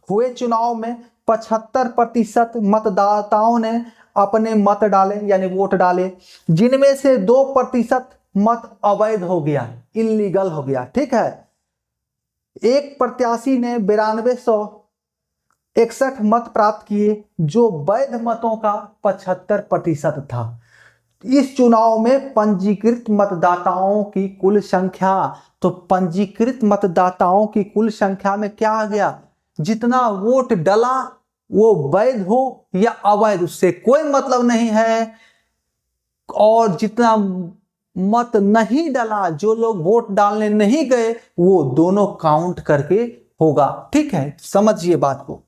Speaker 1: हुए चुनाव में 75% मतदाताओं ने अपने मत डाले यानी वोट डाले, जिनमें से 2% मत अवैध हो गया, इलीगल हो गया, ठीक है। एक प्रत्याशी ने 9261 मत प्राप्त किए, जो वैध मतों का 75% था। इस चुनाव में पंजीकृत मतदाताओं की कुल संख्या, तो पंजीकृत मतदाताओं की कुल संख्या में क्या आ गया, जितना वोट डला वो वैध हो या अवैध उससे कोई मतलब नहीं है, और जितना मत नहीं डला, जो लोग वोट डालने नहीं गए, वो दोनों काउंट करके होगा, ठीक है। समझिए बात को।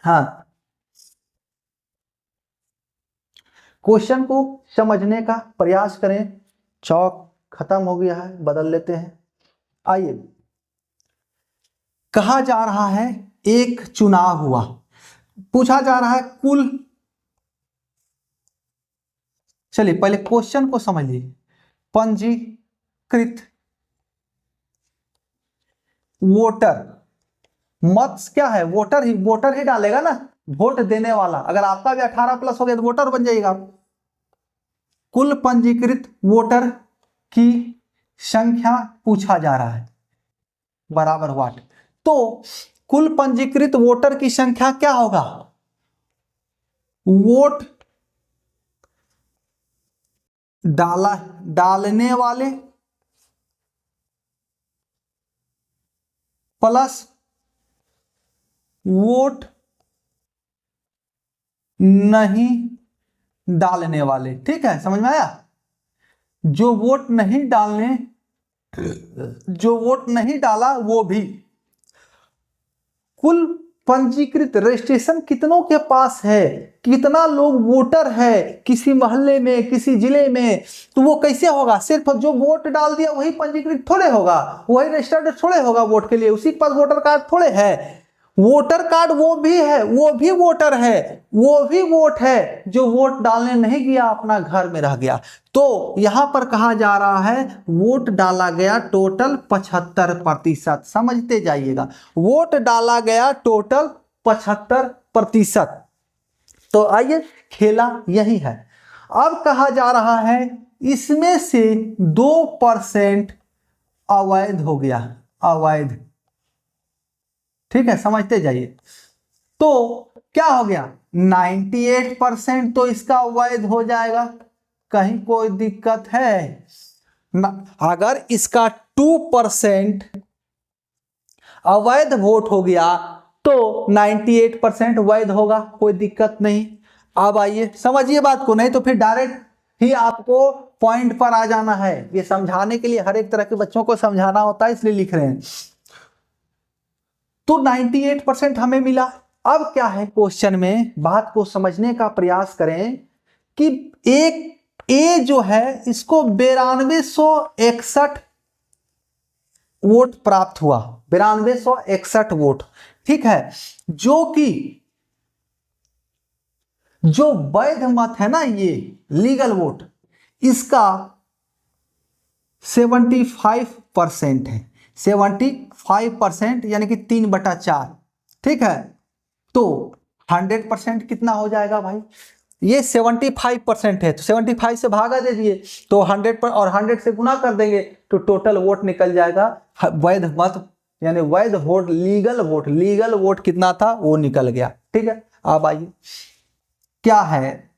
Speaker 1: हाँ क्वेश्चन को समझने का प्रयास करें। चौक खत्म हो गया है, बदल लेते हैं। आइए, कहा जा रहा है एक चुनाव हुआ, पूछा जा रहा है कुल, चलिए पहले क्वेश्चन को समझ लीजिए। पंजीकृत वोटर, मत क्या है, वोटर ही डालेगा ना, वोट देने वाला। अगर आपका भी 18+ हो गया तो वोटर बन जाएगा। कुल पंजीकृत वोटर की संख्या पूछा जा रहा है, बराबर व्हाट। तो कुल पंजीकृत वोटर की संख्या क्या होगा, वोट डालने वाले प्लस वोट नहीं डालने वाले। ठीक है, समझ में आया। जो वोट नहीं डाला वो भी। कुल पंजीकृत रजिस्ट्रेशन कितनों के पास है, कितना लोग वोटर है किसी मोहल्ले में, किसी जिले में, तो वो कैसे होगा। सिर्फ जो वोट डाल दिया वही पंजीकृत थोड़े होगा, वही रजिस्टर्ड थोड़े होगा वोट के लिए, उसी के पास वोटर कार्ड थोड़े है। वोटर कार्ड वो भी है, वो भी वोटर है, वो भी वोट है जो वोट डालने नहीं गया, अपना घर में रह गया। तो यहां पर कहा जा रहा है वोट डाला गया टोटल 75%। समझते जाइएगा, वोट डाला गया टोटल 75%। तो आइए, खेला यही है। अब कहा जा रहा है इसमें से 2% अवैध हो गया, अवैध। ठीक है, समझते जाइए। तो क्या हो गया, 98% तो इसका अवैध हो जाएगा, कहीं कोई दिक्कत है ना। अगर इसका 2% अवैध वोट हो गया तो 98% वैध होगा, कोई दिक्कत नहीं। अब आइए समझिए बात को, नहीं तो फिर डायरेक्ट ही आपको पॉइंट पर आ जाना है। ये समझाने के लिए हर एक तरह के बच्चों को समझाना होता है, इसलिए लिख रहे हैं। तो 98% हमें मिला। अब क्या है क्वेश्चन में, बात को समझने का प्रयास करें कि एक ए जो है इसको 9261 वोट प्राप्त हुआ, 9261 वोट। ठीक है, जो कि जो वैध मत है ना, ये लीगल वोट, इसका 75% है, 75% यानी कि 3/4। ठीक है, तो 100% कितना हो जाएगा भाई, ये 75% है तो 75 से भागा दे दिए तो 100 पर, और 100 से गुना कर देंगे तो टोटल वोट निकल जाएगा। वैध मत यानी वैध वोट, लीगल वोट कितना था वो निकल गया। ठीक है, अब आइए क्या है,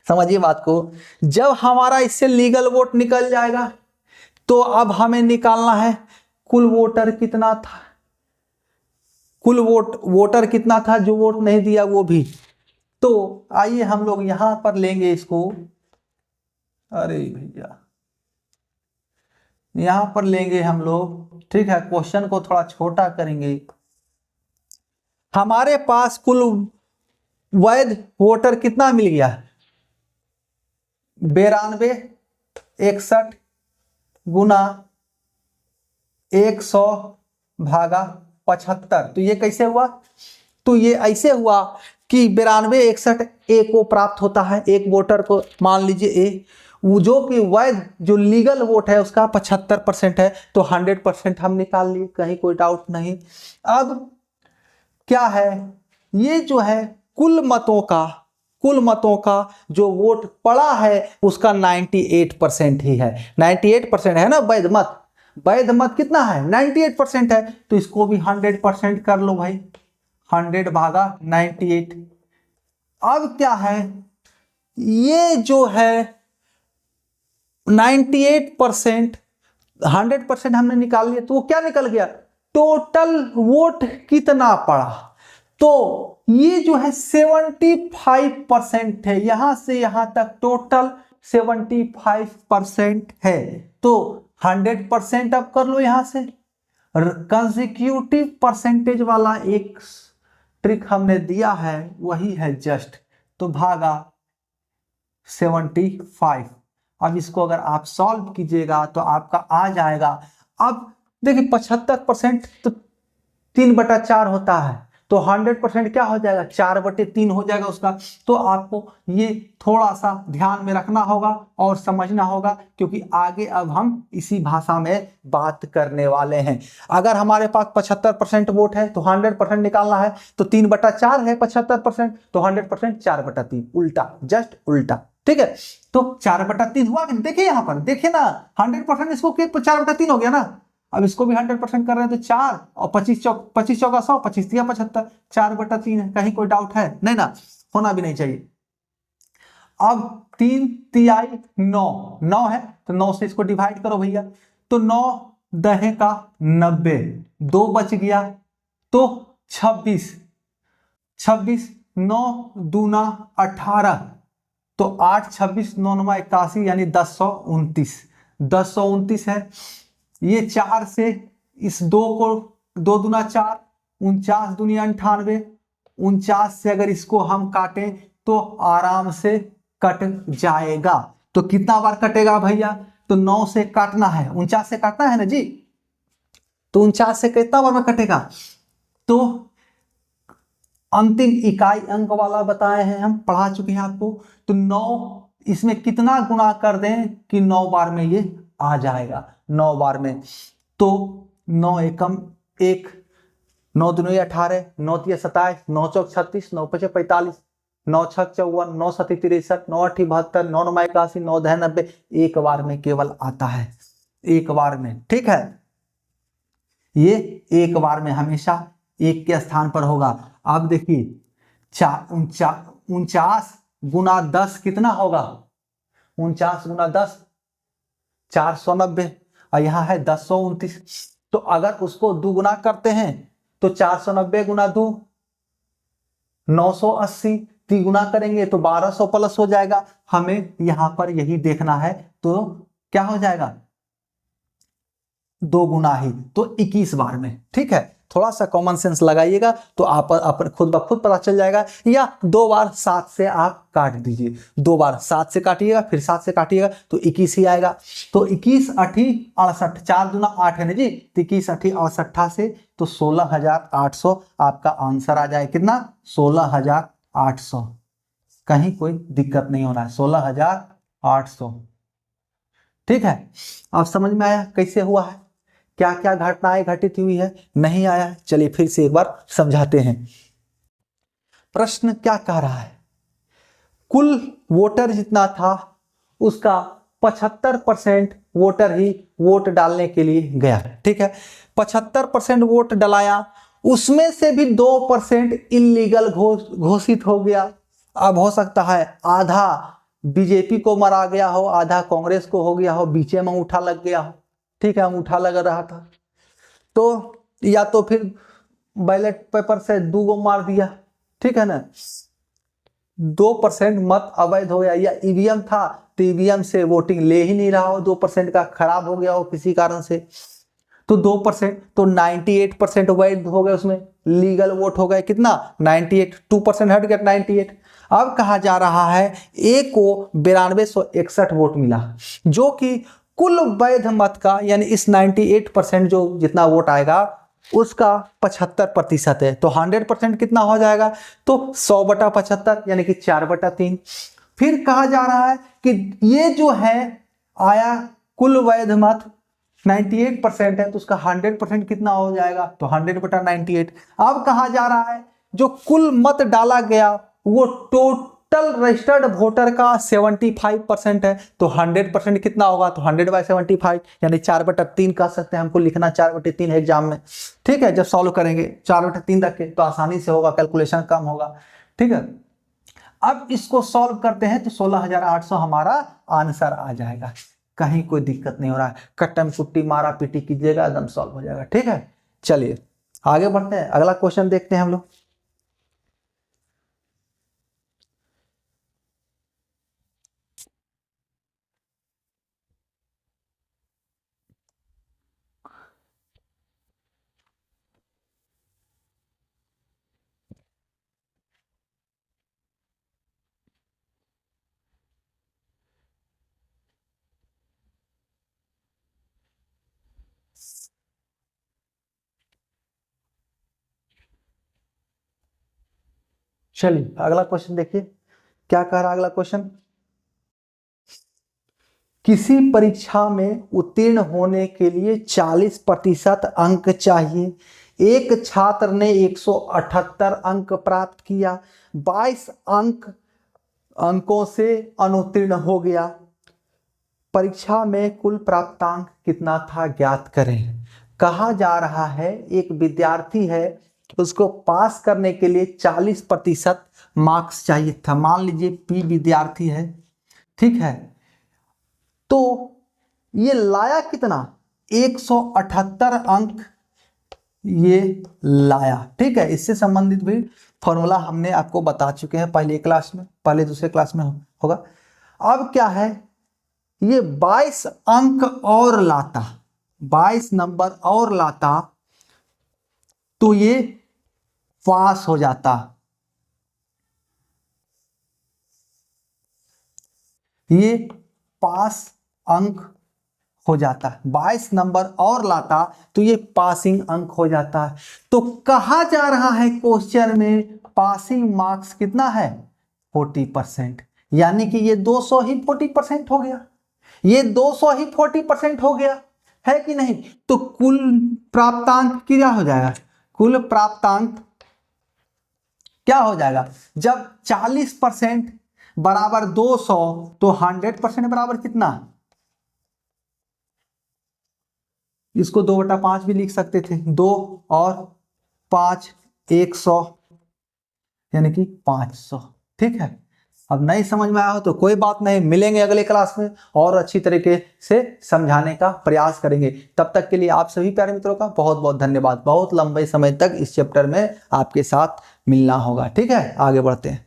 Speaker 1: समझिए बात को। जब हमारा इससे लीगल वोट निकल जाएगा तो अब हमें निकालना है कुल वोटर कितना था, कुल वोटर कितना था, जो वोट नहीं दिया वो भी। तो आइए हम लोग यहां पर लेंगे इसको, अरे भैया यहां पर लेंगे हम लोग। ठीक है, क्वेश्चन को थोड़ा छोटा करेंगे। हमारे पास कुल वैध वोटर कितना मिल गया, 9261 गुना 100 भागा 75। तो ये कैसे हुआ, तो ये ऐसे हुआ कि 9261 ए को प्राप्त होता है, एक वोटर को मान लीजिए ए, वो जो कि वैध जो लीगल वोट है उसका 75% है, तो 100% हम निकाल लिए, कहीं कोई डाउट नहीं। अब क्या है, ये जो है कुल मतों का जो वोट पड़ा है उसका 98% ही है, 98% है ना वैध मत। वैध मत कितना है, 98% है, तो इसको भी 100% कर लो भाई, 100 भागा 98। अब क्या है, ये जो है 98%, 100% हमने निकाल लिया, तो वो क्या निकल गया, टोटल वोट कितना पड़ा। तो ये जो है 75% है, यहां से यहां तक टोटल 75% है। तो 100% अब कर लो यहां से, कंसेक्यूटिव परसेंटेज वाला एक ट्रिक हमने दिया है, वही है जस्ट, तो भागा 75। अब इसको अगर आप सॉल्व कीजिएगा तो आपका आ जाएगा, अब देखिए 75% तो 3/4 होता है, तो 100% क्या हो जाएगा, 4/3 हो जाएगा उसका। तो आपको ये थोड़ा सा ध्यान में रखना होगा और समझना होगा, क्योंकि आगे अब हम इसी भाषा में बात करने वाले हैं। अगर हमारे पास 75% वोट है तो 100% निकालना है, तो 3/4 है 75%, तो 100% 4/3, उल्टा, जस्ट उल्टा। ठीक है, तो 4/3 हुआ कि देखिए, यहां पर देखिए ना, 100% इसको 4/3 हो गया ना। अब इसको भी 100% कर रहे हैं तो 4 और 25 चौका 100, 25 तिया 75, 4/3 है। कहीं कोई डाउट है? नहीं ना, होना भी नहीं चाहिए। अब 3 तिहाई 9, 9 है तो 9 से इसको डिवाइड करो भैया, तो 9 दहे का 90, 2 बच गया तो 26, 26 9 दूना 18, तो 8 26 9 9 81, यानी 1029, 1029 है। ये 4 से इस 2 को, 2 दूना 4, 49 दूनी 98, 49 से अगर इसको हम काटें तो आराम से कट जाएगा। तो कितना बार कटेगा भैया, तो 9 से काटना है, 49 से काटना है ना जी, तो 49 से कितना बार में कटेगा, तो अंतिम इकाई अंक वाला बताए हैं, हम पढ़ा चुके हैं आपको। तो 9 इसमें कितना गुना कर दें कि 9 बार में ये आ जाएगा, 9 बार में। तो 9 एकम 1, 9 दूनी 18, 9 तिया 27, 9 चौक 36, 9 पचे 45, 9 छक 54, 9 सती 63, 9 अठी 72, 9 9 81, 9 दह 90, एक बार में केवल आता है, एक बार में। ठीक है, ये एक बार में हमेशा एक के स्थान पर होगा। अब देखिए 49 गुना 10 कितना होगा, 49 गुना 10 490, और यहां है 1029। तो अगर उसको दुगुना करते हैं तो 490 गुना 2 980, तिगुना करेंगे तो 1200 प्लस हो जाएगा। हमें यहां पर यही देखना है, तो क्या हो जाएगा, 2 गुना ही, तो 21 बार में। ठीक है, थोड़ा सा कॉमन सेंस लगाइएगा तो आप अपन खुद ब खुद पता चल जाएगा। या 2 बार 7 से आप काट दीजिए, 2 बार 7 से काटिएगा, फिर 7 से काटिएगा तो 21 ही आएगा। तो 21 अठी 68, 4 दूना 8 है ना जी, तो 21 अठी 68 से तो 16,800 आपका आंसर आ जाए। कितना, 16,800, कहीं कोई दिक्कत नहीं होना है, 16,800। ठीक है, आप समझ में आया कैसे हुआ है, क्या क्या घटनाएं घटित हुई है? नहीं आया है, चलिए फिर से एक बार समझाते हैं। प्रश्न क्या कह रहा है, कुल वोटर जितना था उसका 75% वोटर ही वोट डालने के लिए गया। ठीक है, 75% वोट डलाया, उसमें से भी 2% इलीगल घोषित हो गया। अब हो सकता है आधा बीजेपी को मरा गया हो, आधा कांग्रेस को हो गया हो, बीचे में अंगूठा लग गया हो। ठीक है, अंगूठा लग रहा था तो, या तो फिर बैलेट पेपर से 2 गो मार दिया। ठीक है ना, 2% मत अवैध हो गया, या ईवीएम था तो ईवीएम से वोटिंग ले ही नहीं रहा हो, 2% का खराब हो गया हो किसी कारण से, तो 2%, तो 98% वैध हो गए, उसमें लीगल वोट हो गए। कितना, 98, 2% हट गया 98। अब कहा जा रहा है ए को 9261 वोट मिला, जो कि कुल वैध मत का, यानी इस 98% जो जितना वोट आएगा उसका 75% है। तो 100% कितना हो जाएगा, तो 100/75, यानी कि 4/3। फिर कहा जा रहा है कि ये जो है आया कुल वैध मत 98% है, तो उसका 100% कितना हो जाएगा, तो 100/98। अब कहा जा रहा है जो कुल मत डाला गया वो टोटल रजिस्टर्ड वोटर का 75% है, तो 100% कितना होगा, तो 100/75, यानी 4/3 कह सकते हैं। हमको लिखना 4/3 है एग्जाम में। ठीक है, जब सॉल्व करेंगे 4/3 तक के तो आसानी से होगा, कैलकुलेशन कम होगा। ठीक है, अब इसको सॉल्व करते हैं तो 16,800 हमारा आंसर आ जाएगा, कहीं कोई दिक्कत नहीं हो रहा है। कट्टम कुट्टी मारा पीटी कीजिएगा, एकदम सॉल्व हो जाएगा। ठीक है, चलिए आगे बढ़ते हैं, अगला क्वेश्चन देखते हैं हम लोग। चलिए अगला क्वेश्चन देखिए, क्या कह रहा है अगला क्वेश्चन। किसी परीक्षा में उत्तीर्ण होने के लिए 40% अंक चाहिए। एक छात्र ने 178 अंक प्राप्त किया, 22 अंकों से अनुत्तीर्ण हो गया। परीक्षा में कुल प्राप्तांक कितना था, ज्ञात करें। कहा जा रहा है एक विद्यार्थी है, उसको पास करने के लिए 40% मार्क्स चाहिए था। मान लीजिए पी विद्यार्थी है, ठीक है, तो ये लाया कितना, 178 अंक ये लाया, ठीक है। इससे संबंधित भी फॉर्मूला हमने आपको बता चुके हैं पहले क्लास में, पहले दूसरे क्लास में होगा। अब क्या है, ये 22 अंक और लाता, 22 नंबर और लाता तो ये पास हो जाता। ये पास अंक हो जाता है, 22 नंबर और लाता तो ये पासिंग अंक हो जाता है। तो कहा जा रहा है क्वेश्चन में पासिंग मार्क्स कितना है, 40%, यानी कि ये 200 ही 40% हो गया, ये 200 ही 40% हो गया, है कि नहीं। तो कुल प्राप्तांक क्या हो जाएगा, कुल प्राप्तांक क्या हो जाएगा, जब 40% बराबर 200 तो 100% बराबर कितना, इसको 2/5 भी लिख सकते थे, 2 और 5 100 यानी कि 500, ठीक है। अब नहीं समझ में आया हो तो कोई बात नहीं, मिलेंगे अगले क्लास में और अच्छी तरीके से समझाने का प्रयास करेंगे। तब तक के लिए आप सभी प्यारे मित्रों का बहुत बहुत धन्यवाद। बहुत लंबे समय तक इस चैप्टर में आपके साथ मिलना होगा, ठीक है। आगे बढ़ते हैं।